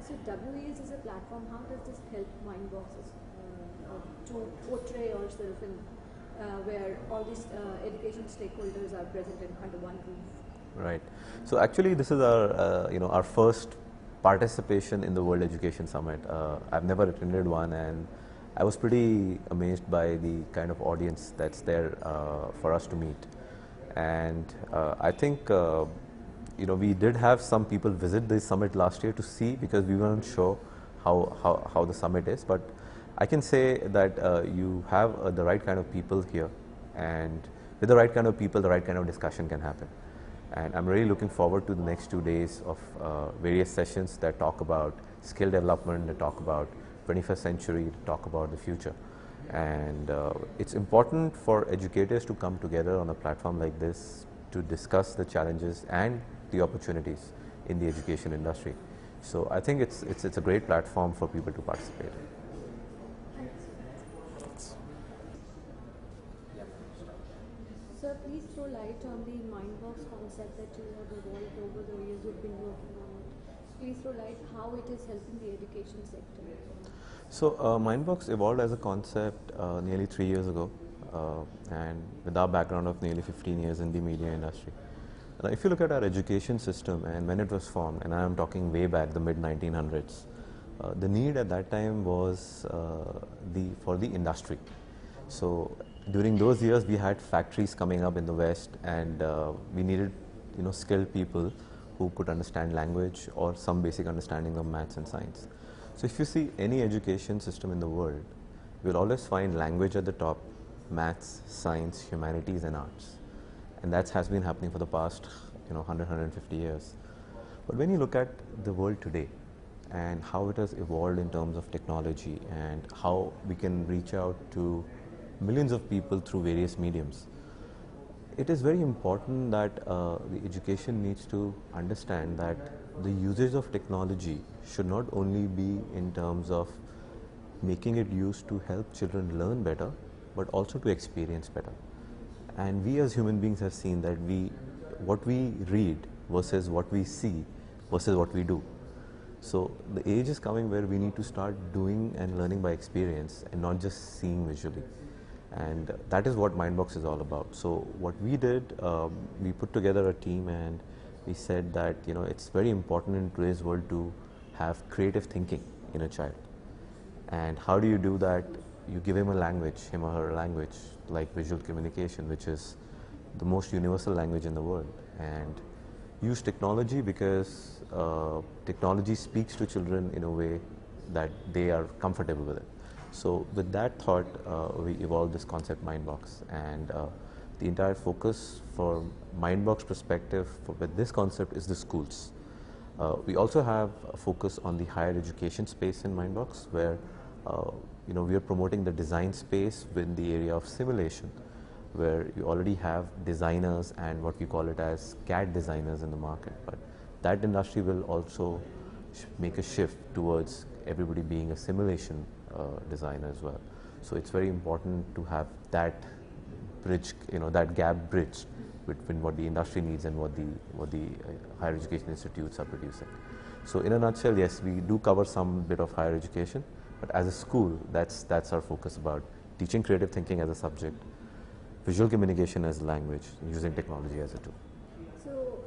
So WES is a platform. How does this help Mindboxes to portray yourself in where all these education stakeholders are present under one roof? Right. So actually, this is our our first participation in the World Education Summit. I've never attended one, and I was pretty amazed by the kind of audience that's there for us to meet. And I think we did have some people visit the summit last year to see, because we weren't sure how the summit is. But I can say that you have the right kind of people here, and with the right kind of people, the right kind of discussion can happen. And I'm really looking forward to the next 2 days of various sessions that talk about skill development, that talk about 21st century, that talk about the future. And it's important for educators to come together on a platform like this to discuss the challenges and the opportunities in the education industry. So I think it's a great platform for people to participate. Sir, please throw light on the Mindbox concept that you have evolved over the years you've been working on it. Please throw light how it is helping the education sector. So Mindbox evolved as a concept nearly 3 years ago, and with our background of nearly 15 years in the media industry. Now, if you look at our education system and when it was formed, and I am talking way back, the mid-1900s, the need at that time was for the industry. So during those years, we had factories coming up in the West, and we needed skilled people who could understand language or some basic understanding of maths and science. So if you see any education system in the world, you'll always find language at the top, maths, science, humanities, and arts. And that has been happening for the past 100, 150 years. But when you look at the world today and how it has evolved in terms of technology and how we can reach out to millions of people through various mediums, it is very important that the education needs to understand that the usage of technology should not only be in terms of making it used to help children learn better, but also to experience better. And we as human beings have seen that what we read versus what we see versus what we do. So the age is coming where we need to start doing and learning by experience and not just seeing visually. And that is what Mindbox is all about. So what we did, we put together a team and we said that it's very important in today's world to have creative thinking in a child. And how do you do that? You give him a language, him or her language, like visual communication, which is the most universal language in the world. And use technology because technology speaks to children in a way that they are comfortable with it. So with that thought, we evolved this concept Mindbox, and the entire focus for Mindbox perspective with this concept is the schools. We also have a focus on the higher education space in Mindbox, where we are promoting the design space within the area of simulation, where you already have designers and what we call it as CAD designers in the market. But that industry will also make a shift towards everybody being a simulation designer as well. So it's very important to have that bridge, that gap bridge between what the industry needs and what the higher education institutes are producing. So in a nutshell, yes, we do cover some bit of higher education, but as a school, that's our focus about teaching creative thinking as a subject, visual communication as a language, using technology as a tool. So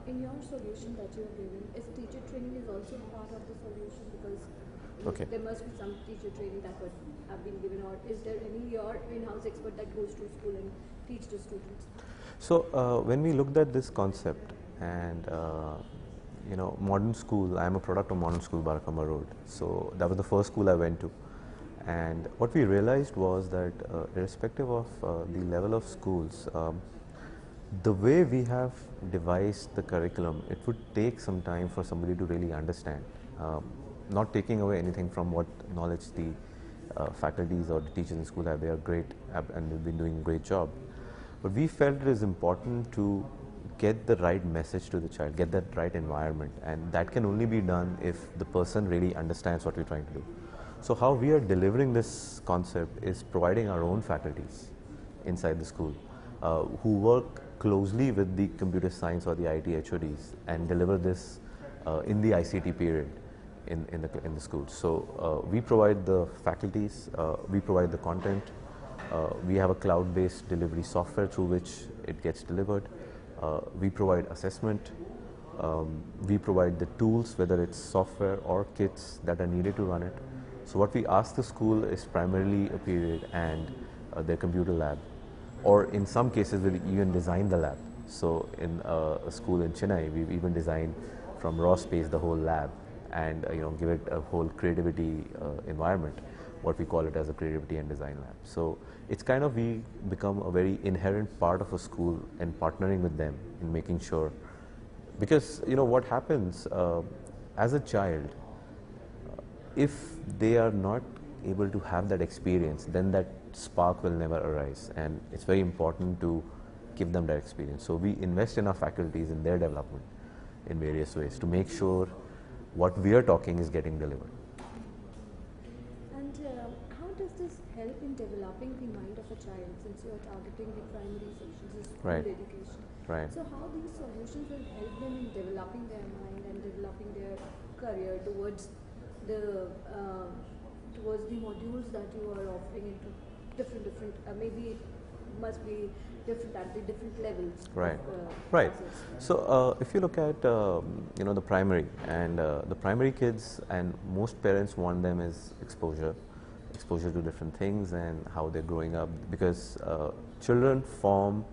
in your solution that you are giving, is teacher training is also part of the solution? Because there must be some teacher training that would have been given, or is there any your in-house expert that goes to school and teach the students? So when we looked at this concept and modern school, I'm a product of Modern School Barakamba Road. So that was the first school I went to. And what we realized was that irrespective of the level of schools, the way we have devised the curriculum, it would take some time for somebody to really understand. Not taking away anything from what knowledge the faculties or the teachers in school have. They are great and they've been doing a great job. But we felt it is important to get the right message to the child, get that right environment, and that can only be done if the person really understands what we're trying to do. So how we are delivering this concept is providing our own faculties inside the school who work closely with the computer science or the IT HODs and deliver this in the ICT period in the school. So we provide the faculties, we provide the content, we have a cloud-based delivery software through which it gets delivered. We provide assessment. We provide the tools, whether it's software or kits that are needed to run it. So what we ask the school is primarily a period and their computer lab, or in some cases we'll even design the lab. So in a school in Chennai, we've even designed from raw space the whole lab and give it a whole creativity environment, what we call it as a creativity and design lab. So it's kind of, we become a very inherent part of a school and partnering with them in making sure, because what happens as a child, if they are not able to have that experience, then that spark will never arise, and it's very important to give them that experience. So we invest in our faculties in their development in various ways to make sure what we are talking is getting delivered. And how does this help in developing the mind of a child, since you are targeting the primary sections of school Right. education? Right. So how these solutions will help them in developing their mind and developing their career towards the modules that you are offering into different maybe it must be different at the different levels. Right. Of, Right. classes. So if you look at the primary and the primary kids, and most parents want them is exposure to different things and how they're growing up, because children form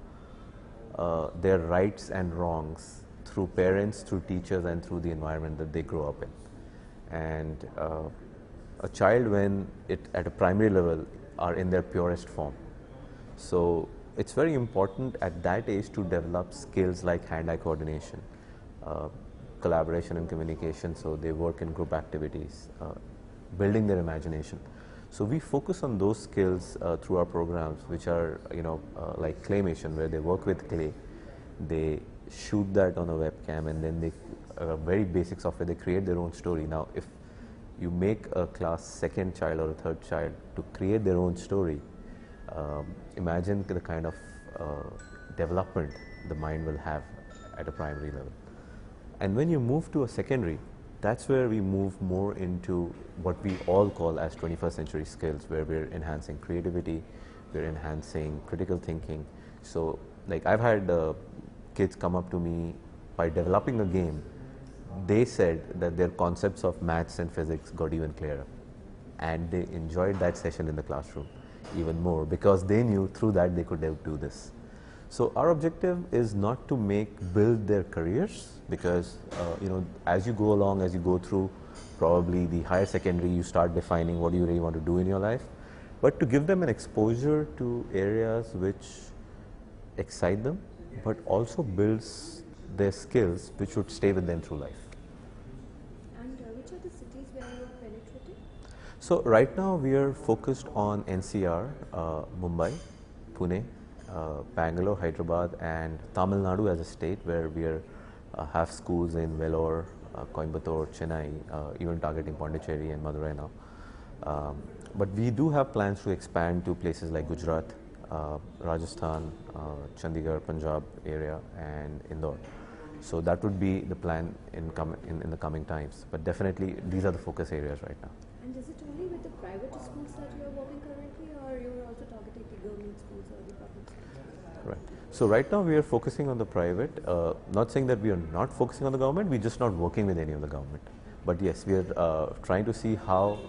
their rights and wrongs through parents, through teachers, and through the environment that they grow up in. And a child, when it at a primary level, are in their purest form. So it's very important at that age to develop skills like hand-eye coordination, collaboration and communication, so they work in group activities, building their imagination. So we focus on those skills through our programs, which are like claymation, where they work with clay, they shoot that on a webcam, and then they very basic software, they create their own story. Now if you make a class second child or a third child to create their own story, imagine the kind of development the mind will have at a primary level. And when you move to a secondary, that's where we move more into what we all call as 21st century skills, where we're enhancing creativity, we're enhancing critical thinking. So like I've had kids come up to me by developing a game. They said that their concepts of maths and physics got even clearer, and they enjoyed that session in the classroom even more, because they knew through that they could do this. So our objective is not to build their careers, because as you go along, as you go through probably the higher secondary, you start defining what you really want to do in your life, but to give them an exposure to areas which excite them, but also builds their skills which would stay with them through life. And which are the cities where you are penetrating? So right now we are focused on NCR, Mumbai, Pune, Bangalore, Hyderabad, and Tamil Nadu as a state, where we have schools in Vellore, Coimbatore, Chennai, even targeting Pondicherry and Madurai now. But we do have plans to expand to places like Gujarat, Rajasthan, Chandigarh, Punjab area, and Indore. So that would be the plan in the coming times. But definitely these are the focus areas right now. And is it only with the private schools that you are working currently, or you are also targeting the government schools or the public schools? Right. So right now we are focusing on the private. Not saying that we are not focusing on the government, we're just not working with any of the government. But yes, we are trying to see how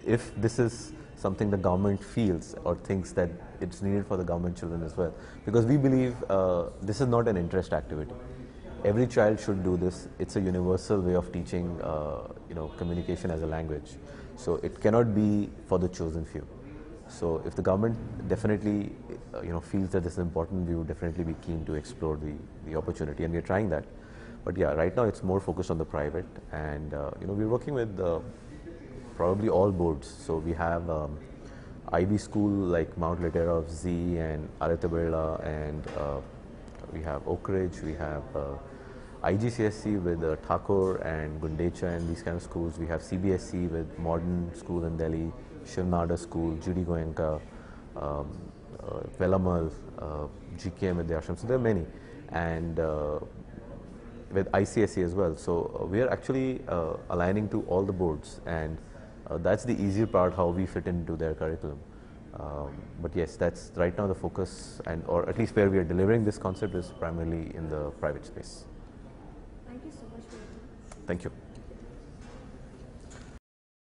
if this is something the government feels or thinks that it's needed for the government children as well. Because we believe this is not an interest activity. Every child should do this. It's a universal way of teaching communication as a language. So it cannot be for the chosen few. So if the government definitely feels that this is important, we would definitely be keen to explore the opportunity, and we're trying that. But yeah, right now it's more focused on the private, and we're working with probably all boards. So we have IB school like Mount Litera of Z and Aditya Birla, and we have Oak Ridge, we have IGCSE with Thakur and Gundecha and these kind of schools. We have CBSE with Modern School in Delhi, Shiv Nada School, GD Goenka, Velamal, GKM with the ashram. So there are many. And with ICSE as well. So we are actually aligning to all the boards, and that's the easier part, how we fit into their curriculum. But yes, that's right now the focus, and or at least where we are delivering this concept is primarily in the private space. Thank you so much for your time. Thank you.